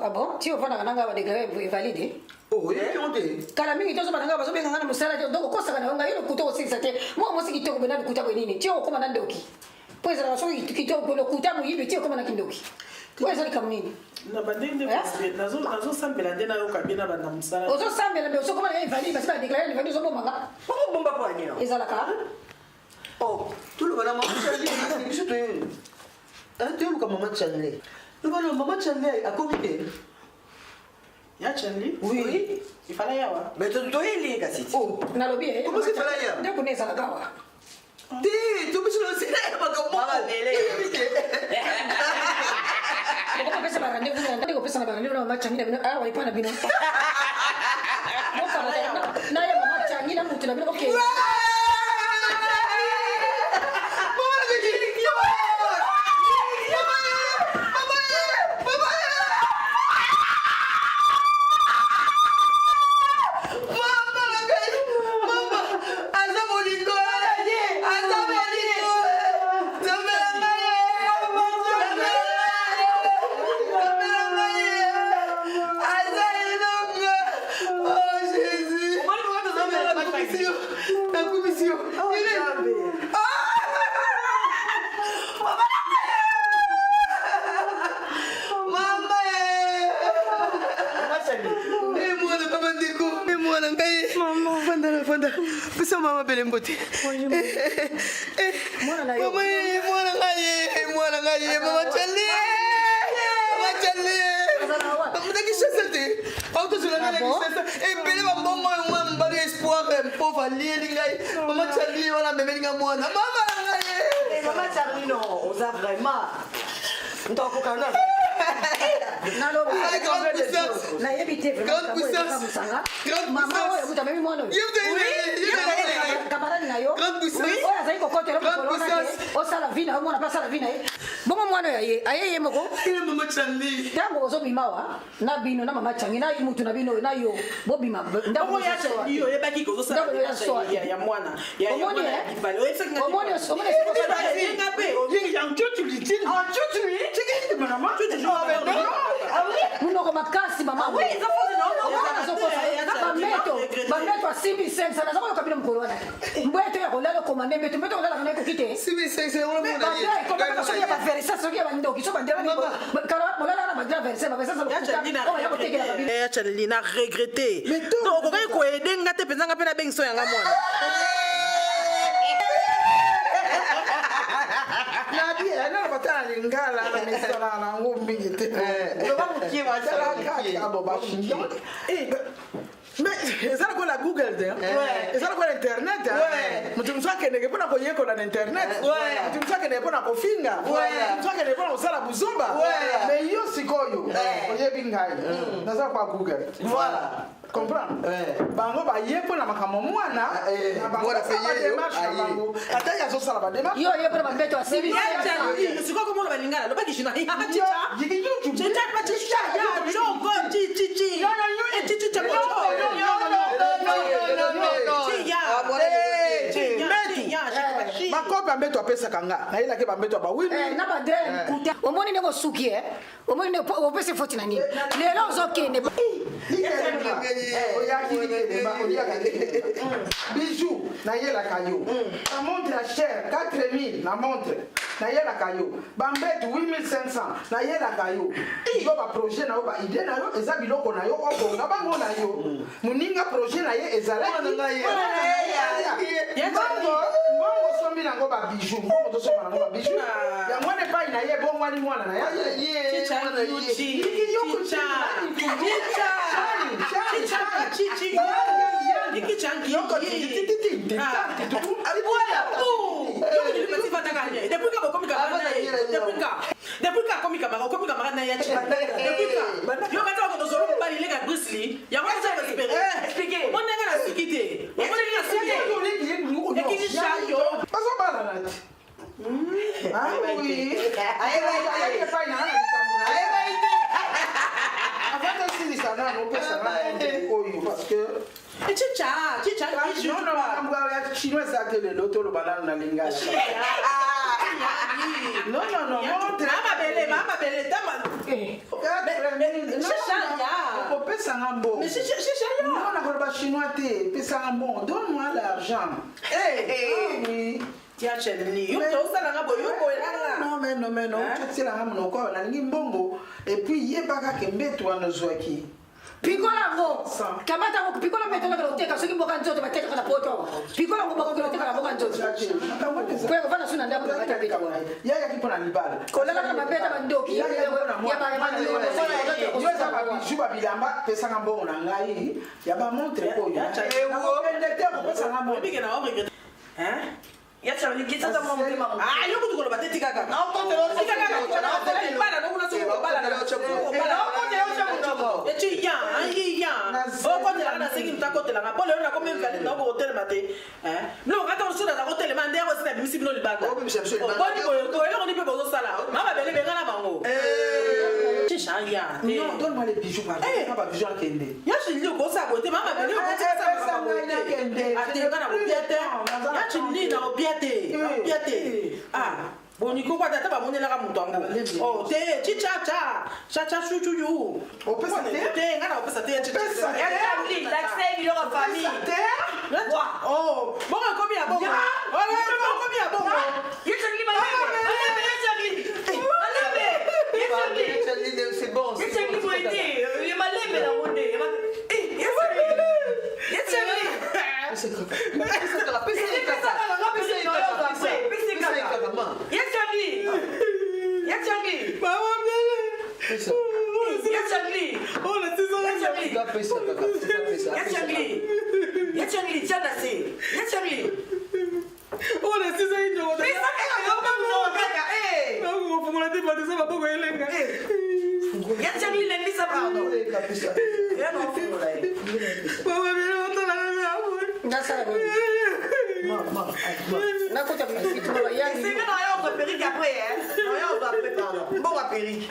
Ah bon? Tu vas faire un déclaré validé? Oh, il est Kalami, tu as besoin de faire un musala, donc, quoi, ça va le couteau aussi, c'était. Moi, qui te connais le couteau, tu es au commandant de Oki. Puis, la chose qui te le couteau, tu es au commandant de Oki. Où est-ce que comme nini? Na bandinde nazo sambela ndena yo kabina banda musala. Ozo sambela mais ozo comment il valide parce que déclarer valide ozo bomba. Comment bomba pour aller? Ezalaka. Oh, tout le monde a mangé. Je te. Hein, tu es comme maman Chanley. Le maman Chanley a comité. Ya Chanley? Oui. Il fallait y avoir. Mais tu dois y aller, Gassi. Oh, na lobby. Comment c'est fallait y aller? Ne connais ça là. Tu peux se lancer là, pas comme moi. Kung pesa ba rendezvous na ndiko pesa na rendezvous na mama changi na ah waipa na bino. Mo kama na ya mama changi na mutu na bino okay. Mama belembote. Mama Chanley. Mama Chanley. Mama Chanley. Auto sur la et belle maman moi espoir pauvre lingai. Mama Chanley wala bebelinga mwana. Mama Chanley non, osa vraiment. Ndoko kana. Na yebite grande puissance. Mama oyo kutamemi mwana oyo. Kamarani na yo. Grande puissance. Oya zaiko kote lo kolona. Osala vina, mwana pa sala vina. Bongo mwana yaye, ayeye moko. Mama Chanley. Tango ozo bimawa na bino na mama changi na mutu na bino na yo. Bobima. Ndako ya Chanley yo yebaki ko zo sala ya mwana. Ya mwana. Omoni ngape. Yingi yang chuchu litini. Ah chuchu litini. Mama chuchu. Munoko makasi mama. Oui, ça faut Bameto a 6500 na zako kabila mkolona. Mbweto ya kolala komande mbeto kolala kana ko kite. 6500 on le monde. Ko so ya ba verisa so ya ba ndoki so ba ndela ni. Kala molala na ba ndela verisa ba verisa so. Ya Chanley na regretter. Donc ko ko edenga te penzanga pe na bengiso yanga mwana. Nabi ana batana lingala na misala na ngombi te. Lo ba mukiwa chala abo ba shingi. Mais ça quoi la Google là? Ouais. Ça quoi l'internet? Ouais. Mutu mswake ndeke pona konyeko na internet. Ouais. Mutu mswake ndeke pona kofinga. Ouais. Mutu mswake ndeke pona usala buzumba. Ouais. Mais yo sikoyo. Oyebi ngai. Na ça quoi Google. Voilà. Comprendre? Bango ba yepo na makamo mwana. Bango la payer yo. Ata ya zo sala ba démarche. Yo yepo ba mbeto asibi. Siko ko mo ba lingala lo ba kishina. Chicha. Yikinju. Chicha ba chicha. Ya jongo chichi. No. Chicha ko. Makopa mbeto apesa kanga na ila ke bambeto ba wini na ba dre kuta omoni ne bosuki omoni ne opese foti na nini lelo zokende bijou na yela kayo la montre à cher 4000 na montre na yela kayo bambeto 8500 na yela kayo yo ba projet na yo ba idée na yo eza biloko na yo oko na bango na yo muninga projet na ye ezala na ye bongo sombi nango ba bijou bongo to somba nango ba bijou ya mwana pa ina ye bongo wani mwana na ye Expliquez. Donne-moi l'argent. Non, mais non. Tu la ramenes encore. Et puis, il y a pas qu'à toi nous zoaki. Pikola ngo kamata ngo pikola metela ka uteka soki mboka nzoto bateka kana poto pikola ngo mboka uteka kana mboka nzoto kwa kufanya suna ndio kwa kata pita yaya kipo na libala kola kana mabeta bandoki ya ba yo za ba juba bilamba pesa ngambongo na ngai ya ba montre ko ya ewo ndete ko pesa ngambongo bige na obre Yacha ni kita ta mama mama. Ah, yo kutu ko bateti kaka. Na ko te lo tika kaka. Bala no kuna so bala na cho. Bala ko te o cho. Echi ya, ai ya. O ko te la na sigi mta ko te la na pole na ko même vale na ko hotel mate. No, ngata o sura na hotel mande ko sina bimisi bino libanda. O bimisi bino libanda. Ko ele ko ni pe bozo sala. Mama bele be ngana mango. Chisha ya. Non, donne-moi les bijoux par exemple. Pas bijoux kende. Ya chi li ko sa ko te mama bele ko te sa ko kende. Ate ngana ko piete. Ya chi li na ko piete. Ah, boniko kwa tata ba monela ka mutongo. Oh, te chicha cha chuchu yu. O pesa te ngana o pesa te chicha. ya famille, l'accès de la famille. Oh, bon combien ya bongo? Oh, bon combien ya bongo? Yechangli malebe. Yechangli. C'est bon. Yechangli moité. Il malebe la monde. Yechangli. Nakuta msitu baba yangu. C'est que on va périr après on va préparer. Bon va périr.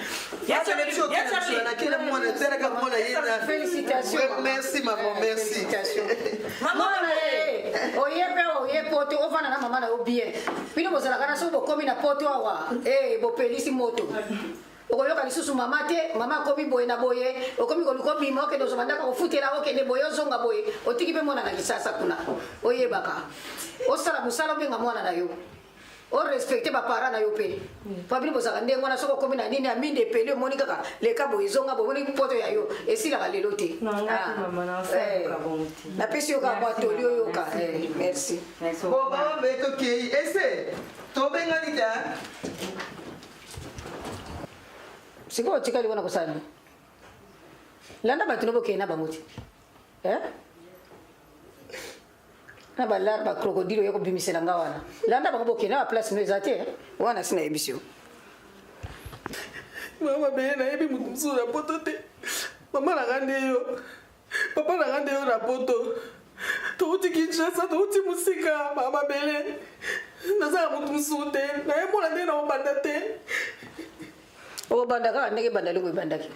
Félicitations. Merci maman, merci. Maman oye poto ofana na mama na obie. Bino bozala kana so bokomi na poto awa. Bo pelisi moto. Okoyoka lisusu mama te, mama komi boye na boye, okomi koluko bimo ke dozo mandaka ofutela oke ne boyo zonga boye. Otiki pe mona na kisasa kuna. Oye baka. Osala musala benga mwana na yo. O respecter ba parents na yo pe. Pabili bozaka ndengo na soko komi na nini aminde pele moni kaka leka boye zonga boye ni poto ya yo. Esila ka lelo te. Maman na fait la bonté. Na pesi yo ka batoli yo ka. Merci. Bon, maman, mais ok, essaie. Tobenga nita. Siko tika liwana kusani. Landa batuno boke na banguti. Na balar ba crocodile yoko bimisela ngawana. Landa bango boke na place no ezate. Wana sina ebisio. Mama be na ebi mutu msura poto te. Mama na gande yo. Papa na gande yo na poto. Touti Kinshasa, touti musika, mama bele. Naza mutu msute. Na emo na ndena obanda te. O bandaka ndenge bandali ko bandaki.